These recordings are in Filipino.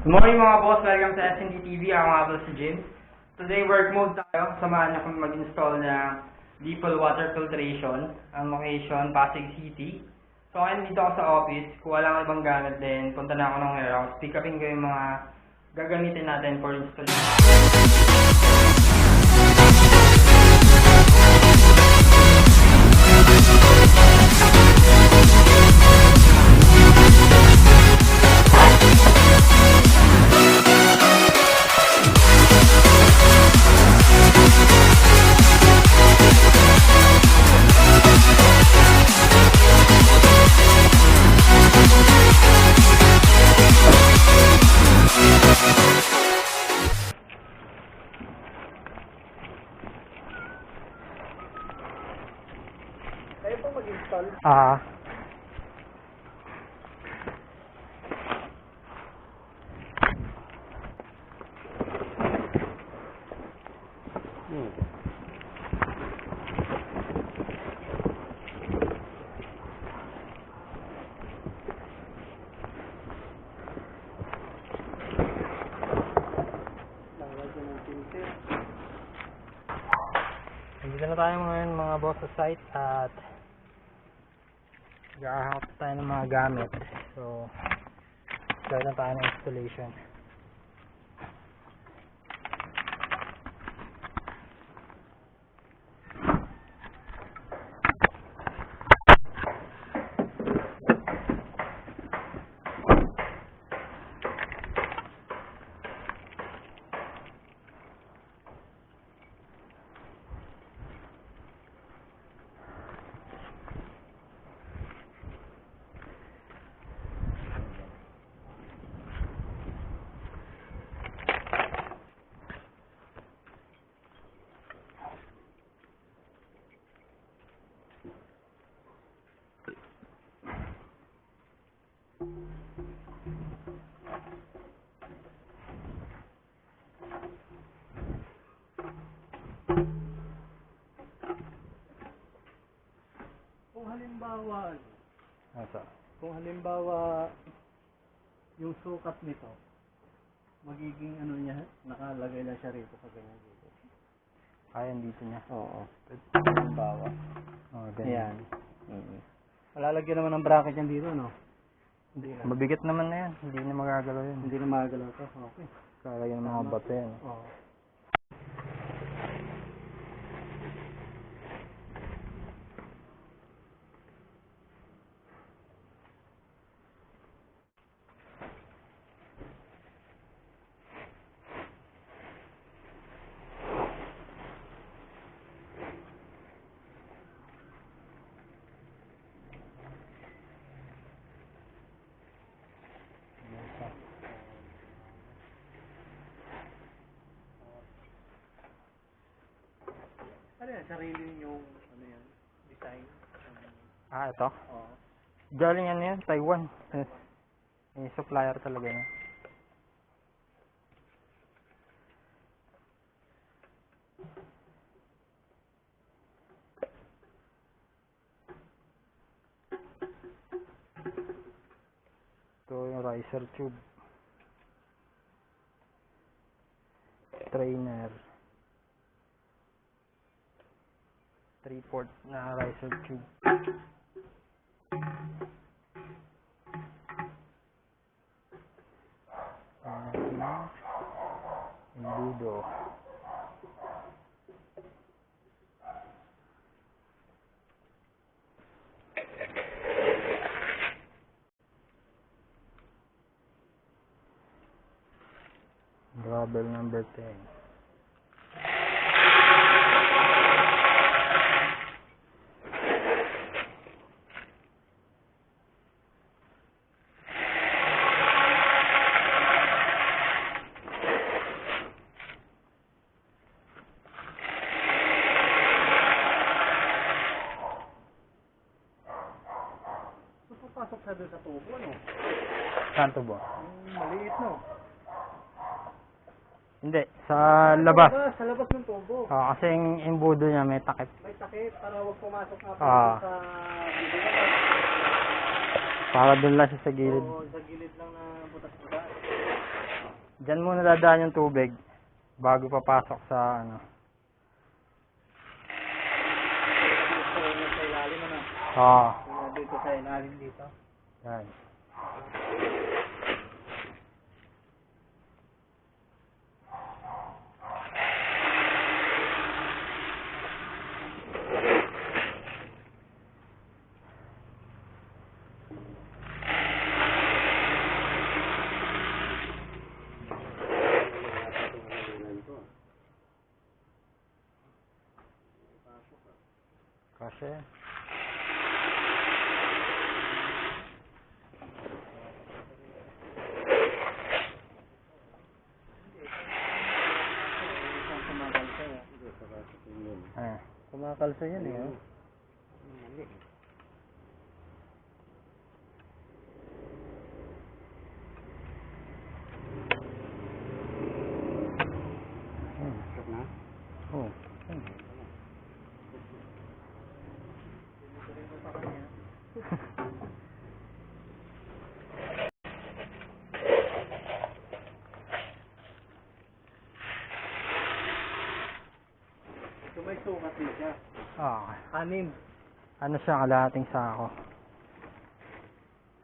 Good morning mga boss, welcome sa SND TV, ako nga pala si Jim. Today work mode tayo, samahan niyo kung mag-install ng Deepal Water Filtration, ang location Pasig City. So ngayon dito ako sa office, kung walang ibang gamit din, punta na ako ng warehouse, pick upin ko yung mga gagamitin natin for installation. Kayo po mag-install? Dito na tayo ngayon mga boss sa site at gahahap tayo ng mga gamit. So, start na tayo ng installation. Kung halimbawa yung sukat nito magiging ano niya, nakalagay lang siya rito sa ganyan dito. Ayan dito niya. Oo. Halimbawa. Ganyan. Yan. Malalagyan naman ng bracket yan dito, no? Hindi na. Mabigat naman na yan. Hindi na magagalaw yun. Hindi na magagalaw to. Okay. Kalagyan ng mga bato yan. Oo. Ano yan? Sarili yung ano yan? Design? Ito? Oo. Galing yan yan, Taiwan. May supplier talaga niya. Ito yung riser tube. Trainer. 3/4 na riser tube. Embudo. Rubber number 10. Pasok sa doon sa tubo, ano? Saan to ba? Maliit, no? Hindi, sa labas. Sa labas ng tubo. Kasi yung embudo niya may takip. May takip para huwag pumasok nga sa gilid. Para doon lang siya sa gilid. Oo, sa gilid lang na butas-butas. Diyan muna dadaan yung tubig bago papasok sa ano. Gusto ko na sa ilalim, ano? Oo. Kaya dito sa ilalim dito. Yan. Kasi Kumakalsa yan. Kumakalsa yan eh. Oh. Mali. Na? oh. Ito may sukat din siya. Ah, 6. ano siya, kalahating sako.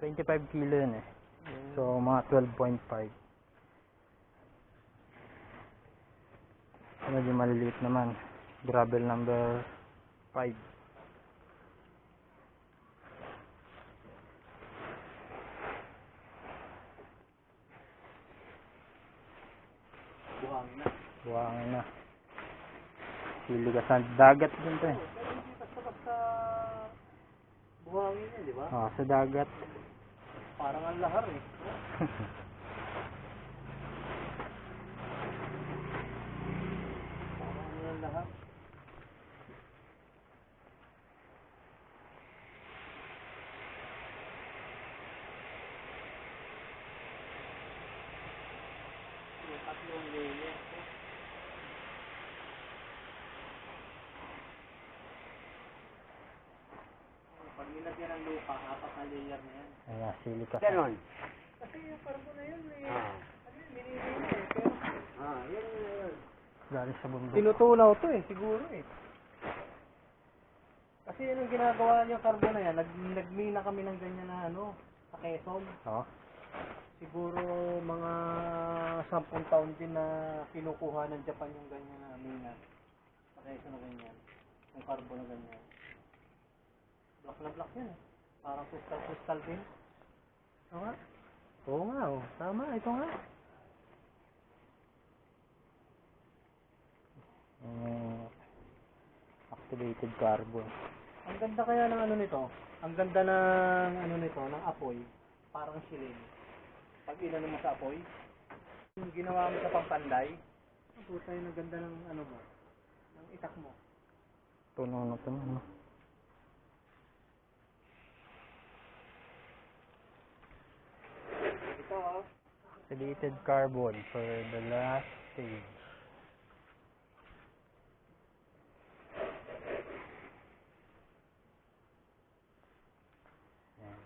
25 kilo yun eh. So, mga 12.5. Medyo maliliit naman. Gravel number 5. Buhangin na. Buwangin na. Siligasan. Dagat din to eh. Pero hindi basta-basta buhangin yan, di ba? Ah, sa dagat. Parang ang lahar eh. Parang ang lahar. Yung tatlong layer. Pag nilagyan ng lupa, 4 na layer na yan. Ayan, siligasan. Ganon. Kasi yung karbo na yun, may, ano yun, minimum na eh. Pero, yan yun. Galing sa bundok. Tinutunaw to eh, siguro eh. Kasi yun ang ginagawa niyo karbo na yan, nagmina kami ng ganyan na ano, sa Quezon. Oo. Siguro mga 10 taon din na kinukuha ng Japan yung ganyan na mina. Sa Quezon na ganyan. Yung karbo na ganyan. Black na black yan eh. Parang crystal din. Oo nga. Oo nga oh. Tama, ito nga. Activated carbon. Ang ganda kaya ng ano nito. Ang ganda ng ano nito, ng apoy. Parang silin. Pag inano mo sa apoy, yung ginawa mo sa pampanday, ang puta yung ganda ng ano mo, ng itak mo. Tuno na tuno. No? Ito oh. Activated carbon for the last stage. Ayan.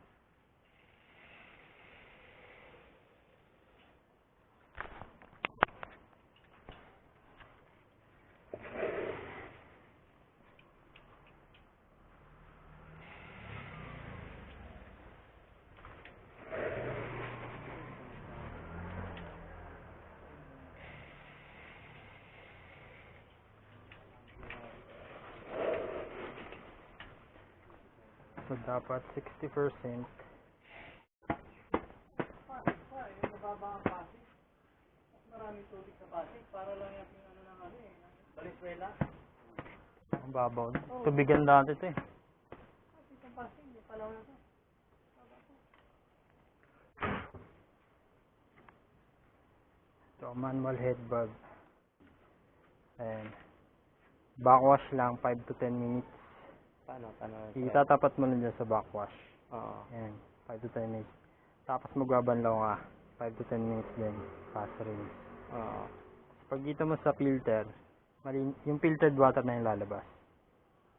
So, dapat 60%. Yung mababa ang pasig. Mas maraming tubig sa pasig para lang yung ano ng ano eh, ng Valenzuela. Ang babaw. Tubigan dati ito eh. Pasig ang pasig, hindi palaw na to. So, manual head bulb. Ayan. Backwash lang, 5 to 10 minutes. Paano? Itatapat mo lang dyan sa backwash. Oo. Ayan, 5 to 10 minutes. Tapos magbabanlaw ka, 5 to 10 minutes din. Fast rinse. Oo. Pag dito mo sa filter, yung filtered water na yung lalabas.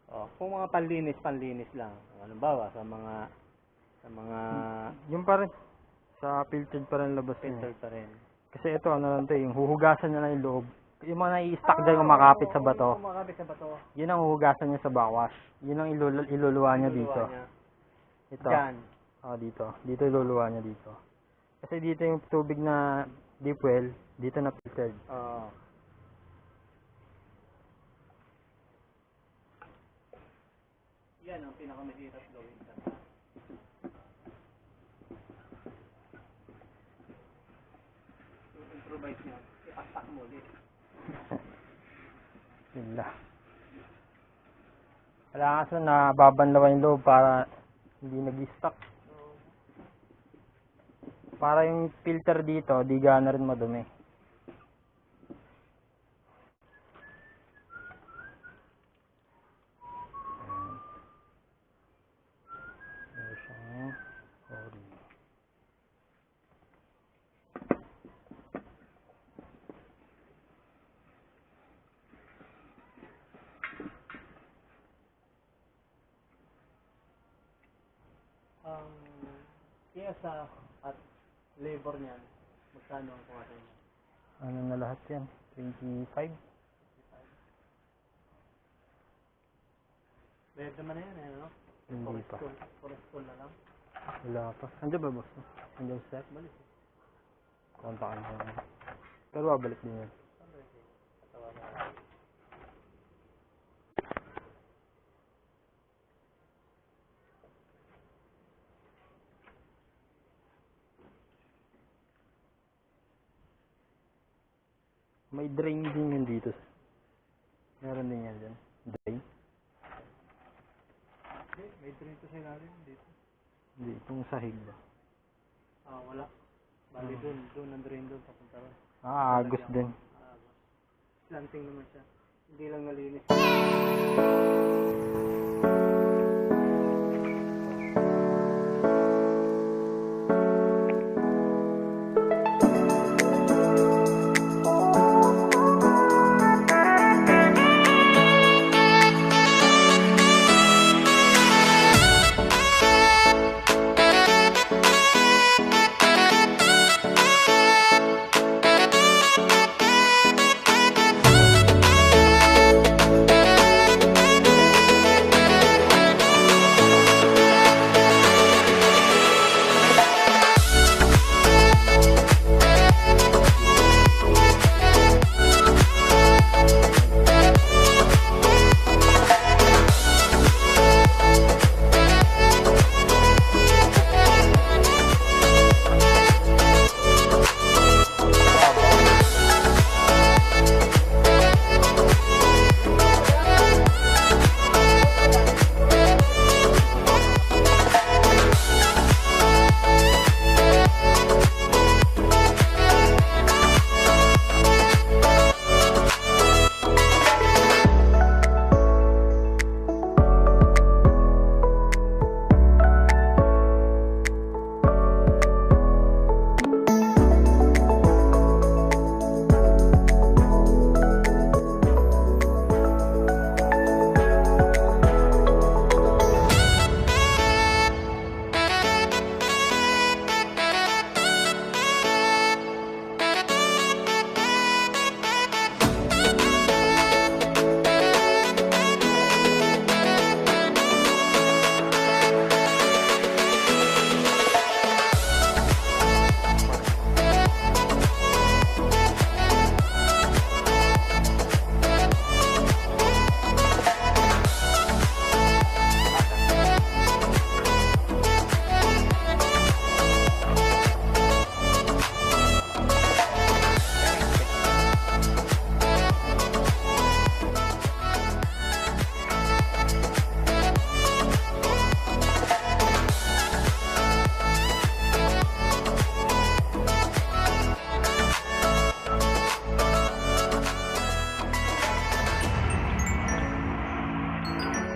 Oh, kung mga panlinis lang. Halimbawa sa mga Yung pa rin, sa filtered pa rin labas filter niya. pa rin. Kasi ito, ano lang to, yung huhugasan niya lang yung loob. Yung mga nai-stack dyan kumakapit sa bato, Kumakapit sa bato. yun ang huhugasan niya sa bawas. Yun ang iluluwa niya dito. Niya. Ito. Diyan. Dito. Dito iluluwa niya dito. Kasi dito yung tubig na deep well, dito na filtered. Oo. Yan ang pinakamahirap gawin sa yung improvise niya, ipastak mo ulit. Yun lang. Kailangan kasi na babanlawan yung loob para hindi nag-stuck. Para yung filter dito, di gana rin madumi. Ayan. Siyang ori. Ang piyesa at labor niyan, magkano ang kuha niya? Ano na lahat yan? 25? Bayad naman na yan, ano? Hindi pa. Forest school na lang. Wala pa. Andiyan ba, boss? Andiyan step? Balik. Kontakin ko naman. Pero babalik din yan. May drain din yun dito. Meron din yan dyan. Drain? Hindi, may drain to sa ilalim dito. Hindi, itong sahig ba? Wala. Bali doon ang drain doon, papunta ron. Agos din. Planting naman siya. Hindi lang nalinis.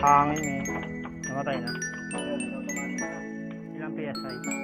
Hangin eh. Namatay na. Ilang PSI?